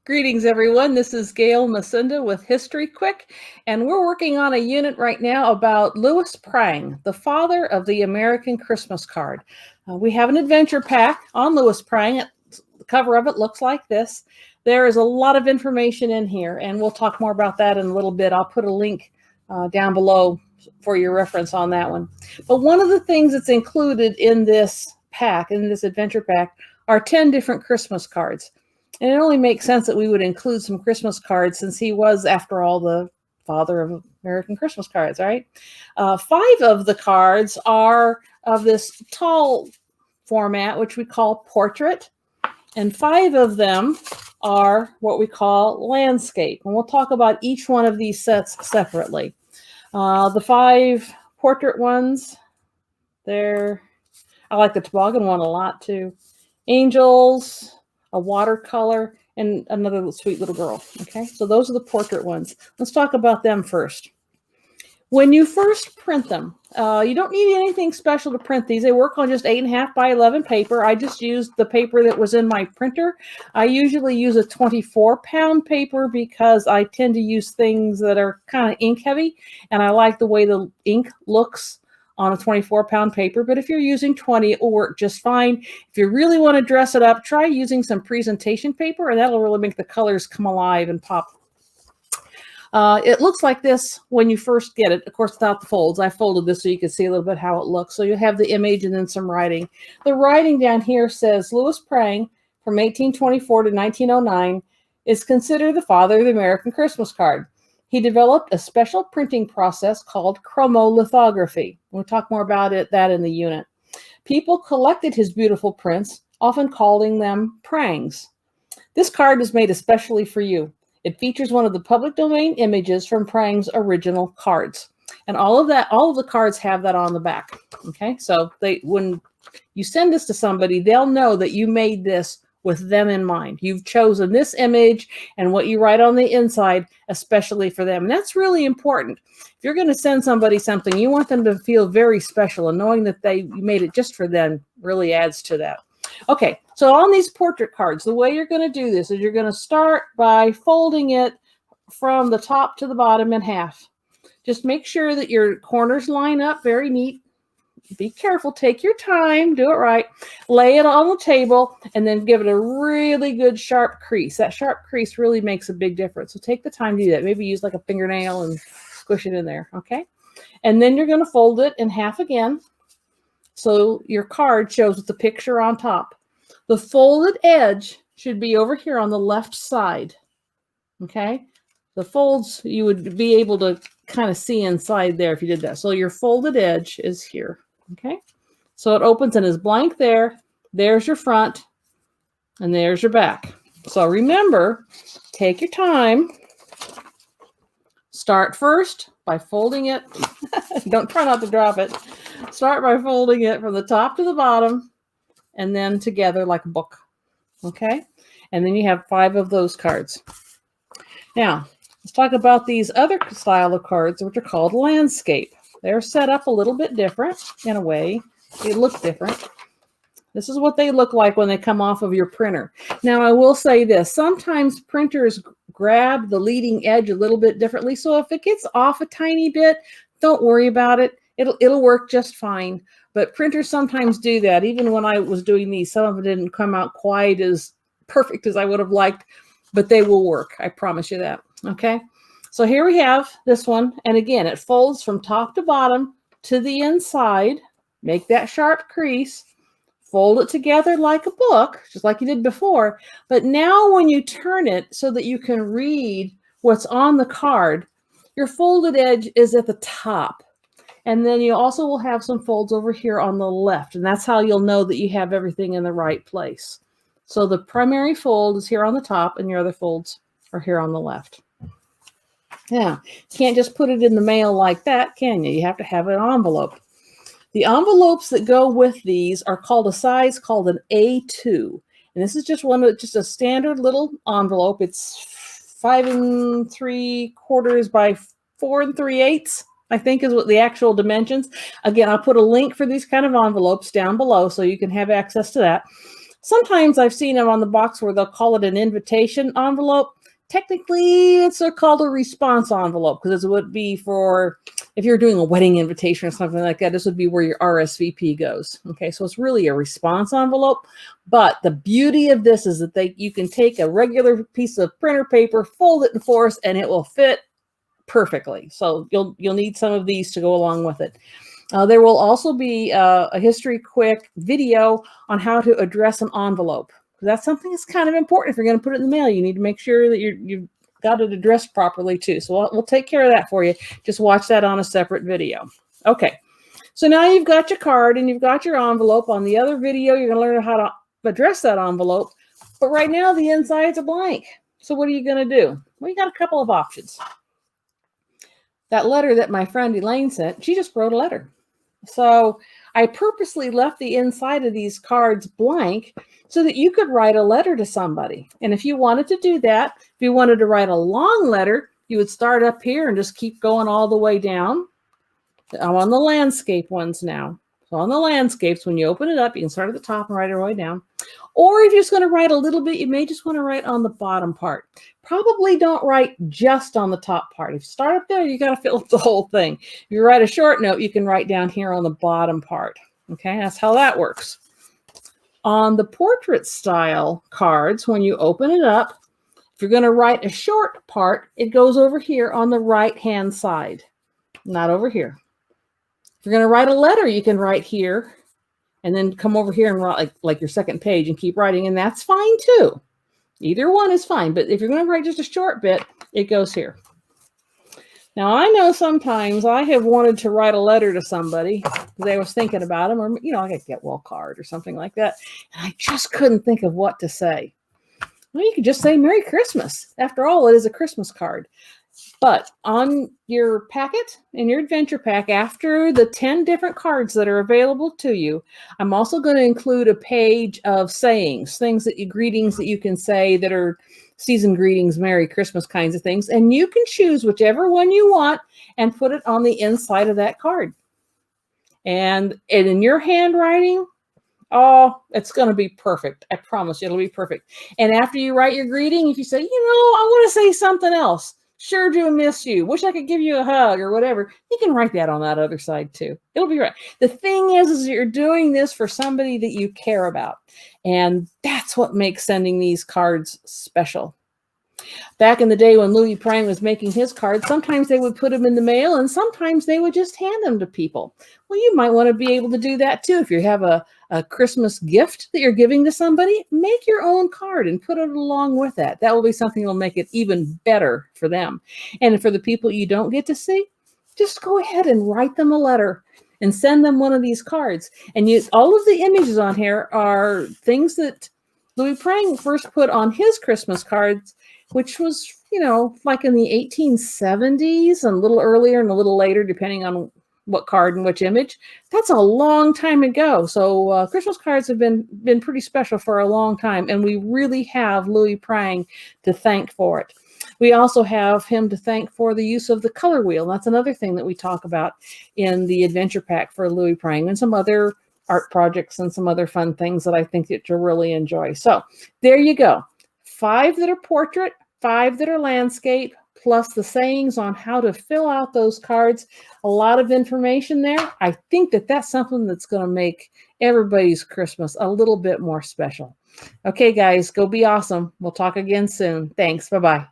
Greetings, everyone. This is Gail Macinda with History Quick, and we're working on a unit right now about Louis Prang, the father of the American Christmas card. We have an adventure pack on Louis Prang. The cover of it looks like this. There is a lot of information in here, and we'll talk more about that in a little bit. I'll put a link down below for your reference on that one. But one of the things that's included in this pack, in this adventure pack, are 10 different Christmas cards. And it only makes sense that we would include some Christmas cards since he was, after all, the father of American Christmas cards, right? 5 of the cards are of this tall format, which we call portrait. And 5 of them are what we call landscape. And we'll talk about each one of these sets separately. The 5 portrait ones, I like the toboggan one a lot too. Angels, a watercolor, and another sweet little girl. Okay, so those are the portrait ones. Let's talk about them first. When you first print them, you don't need anything special to print these. They work on just 8.5 by 11 paper. I just used the paper that was in my printer. I usually use a 24-pound paper because I tend to use things that are kind of ink heavy, and I like the way the ink looks on a 24-pound paper. But if you're using 20, it will work just fine. If you really want to dress it up, try using some presentation paper, and that'll really make the colors come alive and pop. It looks like this when you first get it, of course, without the folds. I folded this so you can see a little bit how it looks. So you have the image and then some writing. The writing down here says Louis Prang, from 1824 to 1909, is considered the father of the American Christmas card. He developed a special printing process called chromolithography. We'll talk more about that in the unit. People collected his beautiful prints, often calling them prangs. This card is made especially for you. It features one of the public domain images from Prang's original cards. And all of the cards have that on the back. Okay, so when you send this to somebody, they'll know that you made this with them in mind. You've chosen this image and what you write on the inside, especially for them. And that's really important. If you're going to send somebody something, you want them to feel very special, and knowing that you made it just for them really adds to that. Okay, so on these portrait cards, the way you're going to do this is you're going to start by folding it from the top to the bottom in half. Just make sure that your corners line up very neat. Be careful, take your time, do it right. Lay it on the table and then give it a really good sharp crease. That sharp crease really makes a big difference. So take the time to do that. Maybe use like a fingernail and squish it in there, okay? And then you're going to fold it in half again so your card shows with the picture on top. The folded edge should be over here on the left side, okay? The folds, you would be able to kind of see inside there if you did that. So your folded edge is here. Okay, so it opens and is blank there. There's your front, and there's your back. So remember, take your time. Start first by folding it. Don't try not to drop it. Start by folding it from the top to the bottom, and then together like a book. Okay, and then you have 5 of those cards. Now, let's talk about these other style of cards, which are called landscape. They're set up a little bit different in a way. They look different. This is what they look like when they come off of your printer. Now, I will say this. Sometimes printers grab the leading edge a little bit differently. So if it gets off a tiny bit, don't worry about it. It'll work just fine. But printers sometimes do that. Even when I was doing these, some of it didn't come out quite as perfect as I would have liked, but they will work. I promise you that. Okay. So here we have this one, and again, it folds from top to bottom to the inside. Make that sharp crease. Fold it together like a book, just like you did before. But now when you turn it so that you can read what's on the card, your folded edge is at the top. And then you also will have some folds over here on the left, and that's how you'll know that you have everything in the right place. So the primary fold is here on the top, and your other folds are here on the left. Yeah, you can't just put it in the mail like that, can you? You have to have an envelope. The envelopes that go with these are called a size called an A2. And this is just just a standard little envelope. It's 5 3/4 by 4 3/8, I think is what the actual dimensions. Again, I'll put a link for these kind of envelopes down below so you can have access to that. Sometimes I've seen them on the box where they'll call it an invitation envelope. Technically, it's called a response envelope because it would be for if you're doing a wedding invitation or something like that. This would be where your RSVP goes. Okay, so it's really a response envelope. But the beauty of this is that you can take a regular piece of printer paper, fold it in fours, and it will fit perfectly. So you'll need some of these to go along with it. There will also be a History Quick video on how to address an envelope. That's something that's kind of important. If you're going to put it in the mail, you need to make sure that you've got it addressed properly too. So we'll take care of that for you. Just watch that on a separate video. Okay, so now you've got your card and you've got your envelope. On the other video, you're going to learn how to address that envelope. But right now, the insides are blank. So what are you going to do? Well, you got a couple of options. That letter that my friend Elaine sent, she just wrote a letter. So I purposely left the inside of these cards blank so that you could write a letter to somebody. And if you wanted to do that, if you wanted to write a long letter, you would start up here and just keep going all the way down. I'm on the landscape ones now. So on the landscapes, when you open it up, you can start at the top and write it all the way down. Or if you're just going to write a little bit, you may just want to write on the bottom part. Probably don't write just on the top part. If you start up there, you got to fill up the whole thing. If you write a short note, you can write down here on the bottom part. Okay, that's how that works. On the portrait style cards, when you open it up, if you're going to write a short part, it goes over here on the right-hand side, not over here. If you're going to write a letter, you can write here and then come over here and write like your second page and keep writing, and that's fine too. Either one is fine, but if you're going to write just a short bit, it goes here. Now, I know sometimes I have wanted to write a letter to somebody because I was thinking about them, or, like a get well card or something like that, and I just couldn't think of what to say. Well, you could just say Merry Christmas. After all, it is a Christmas card. But on your packet, in your adventure pack, after the 10 different cards that are available to you, I'm also going to include a page of sayings, greetings that you can say that are season greetings, Merry Christmas kinds of things. And you can choose whichever one you want and put it on the inside of that card. And in your handwriting, oh, it's going to be perfect. I promise you, it'll be perfect. And after you write your greeting, if you say, I want to say something else. Sure do miss you. Wish I could give you a hug or whatever. You can write that on that other side too. It'll be right. The thing is you're doing this for somebody that you care about. And that's what makes sending these cards special. Back in the day when Louis Prang was making his cards, sometimes they would put them in the mail and sometimes they would just hand them to people. Well, you might want to be able to do that too. If you have a Christmas gift that you're giving to somebody, make your own card and put it along with that. That will be something that will make it even better for them. And for the people you don't get to see, just go ahead and write them a letter and send them one of these cards. And all of the images on here are things that Louis Prang first put on his Christmas cards, which was, like in the 1870s and a little earlier and a little later, depending on what card and which image. That's a long time ago. So Christmas cards have been pretty special for a long time, and we really have Louis Prang to thank for it. We also have him to thank for the use of the color wheel. That's another thing that we talk about in the adventure pack for Louis Prang and some other art projects and some other fun things that I think that you'll really enjoy. So there you go. 5 that are portrait, 5 that are landscape, plus the sayings on how to fill out those cards. A lot of information there. I think that that's something that's going to make everybody's Christmas a little bit more special. Okay, guys, go be awesome. We'll talk again soon. Thanks. Bye-bye.